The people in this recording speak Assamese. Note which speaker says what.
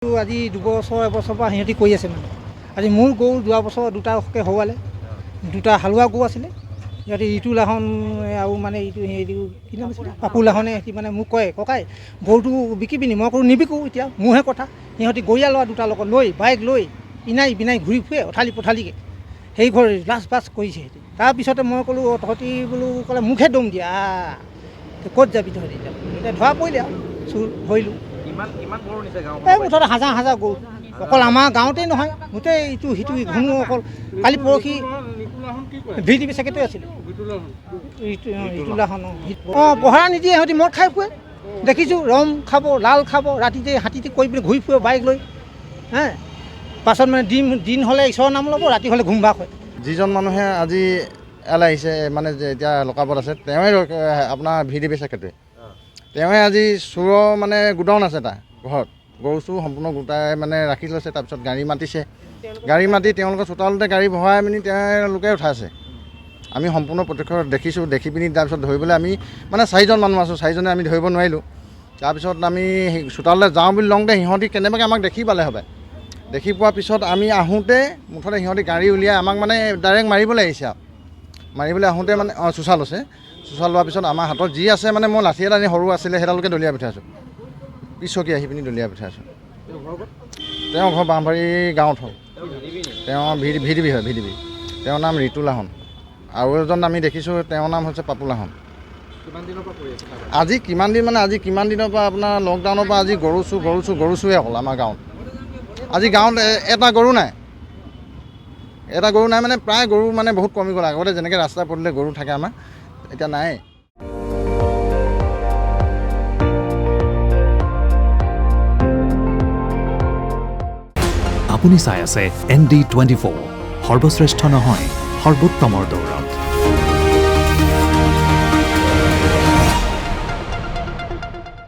Speaker 1: আজি 2 বছৰ এবছৰৰ পৰা সিহঁতি কৰি আছে মানে আজি মোৰ গৰু যোৱা বছৰ দুটাকৈ হৰুৱালে দুটা হালোৱা গৰু আছিলে সিহঁতি ইটো লাহন আৰু মানে ইটো হেৰি কি নাম আছিলে পাপু লাহনে সিহঁতি মানে মোক কয় ককাই গৰুটো বিকিবি নি মই কৰো নিবিকো এতিয়া মোৰহে কথা সিহঁতি গৰীয়া ল'ৰা দুটাৰ লগত লৈ বাইক লৈ ইনাই বিনাই ঘূৰি ফুৰে অঠালি পঠালিকৈ সেই ঘৰ লাজ বাজ কৰিছে সিহঁতি তাৰপিছতে মই ক'লোঁ তহঁতি বোলো ক'লে মোকহে দম দিয়া ক'ত যাবি তহঁতি এতিয়া ধৰা পৰিলে আৰু চুৰ ধৰিলোঁ এই মুঠতে হাজাৰ হাজাৰ গৰু অকল আমাৰ গাঁৱতেই নহয় গোটেই ইটো সিটো ঘূনো অকল কালি পৰহি VDP ছেক্ৰেটাৰী আছিলে ইটোলাখন পহৰা নিদিয়ে সিহঁতি মদ খাই ফুৰে দেখিছোঁ ৰম খাব লাল খাব ৰাতিতে হাতীতে কৰি পিনে ঘূৰি ফুৰে বাইক লৈ হে পাছত মানে দিন হ'লে ঈশ্বৰৰ নাম ল'ব ৰাতি হ'লে ঘুম ভাগ হয়
Speaker 2: যিজন মানুহে আজি এল আহিছে মানে এতিয়া লকাপত আছে তেওঁৱে আপোনাৰ VDP ছেক্ৰেটাৰী তেওঁৱে আজি চোৰৰ মানে গোডাউন আছে তাৰ ঘৰত গৰু চোৰ সম্পূৰ্ণ গোটাই মানে ৰাখি লৈছে তাৰপিছত গাড়ী মাতিছে গাড়ী মাতি তেওঁলোকৰ চোতালতে গাড়ী ভৰাই পিনি তেওঁলোকে উঠাইছে আমি সম্পূৰ্ণ প্ৰত্যক্ষ দেখিছোঁ দেখি পিনি তাৰপিছত ধৰিবলৈ আমি মানে 4জন মানুহ আছোঁ 4জনে আমি ধৰিব নোৱাৰিলোঁ তাৰপিছত আমি চোতাললৈ যাওঁ বুলি লওঁতে সিহঁতি কেনেবাকৈ আমাক দেখি পালে হবে দেখি পোৱাৰ পিছত আমি আহোঁতে মুঠতে সিহঁতি গাড়ী উলিয়াই আমাক মানে ডাইৰেক্ট মাৰিবলৈ আহিছে আৰু মাৰিবলৈ আহোঁতে মানে চোচা লৈছে চোচা লোৱাৰ পিছত আমাৰ হাতত যি আছে মানে মই লাঠি এটা সৰু আছিলে সেইডালকে দলিয়াই পঠাইছোঁ পিছকি আহি পিনি দলিয়াই পঠাইছোঁ তেওঁ ঘৰ বাঁহবাৰী গাঁৱত হ'ল তেওঁ VDP হয় VDP তেওঁৰ নাম ঋতু লাহন আৰু এজন আমি দেখিছোঁ তেওঁৰ নাম হৈছে পাপু লাহন আজি কিমান দিন মানে আজি কিমান দিনৰ পৰা আপোনাৰ লকডাউনৰ পৰা আজি গৰু চোৰে অকল আমাৰ গাঁৱত আজি গাঁৱত এটা গৰু নাই মানে প্ৰায় গৰু মানে বহুত কমি গ'ল আগতে যেনেকৈ ৰাস্তা পদূলিতে গৰু থাকে আমাৰ এতিয়া নাই
Speaker 3: আপুনি চাই আছে ND24 সৰ্বশ্ৰেষ্ঠ নহয় সৰ্বোত্তমৰ দৌৰত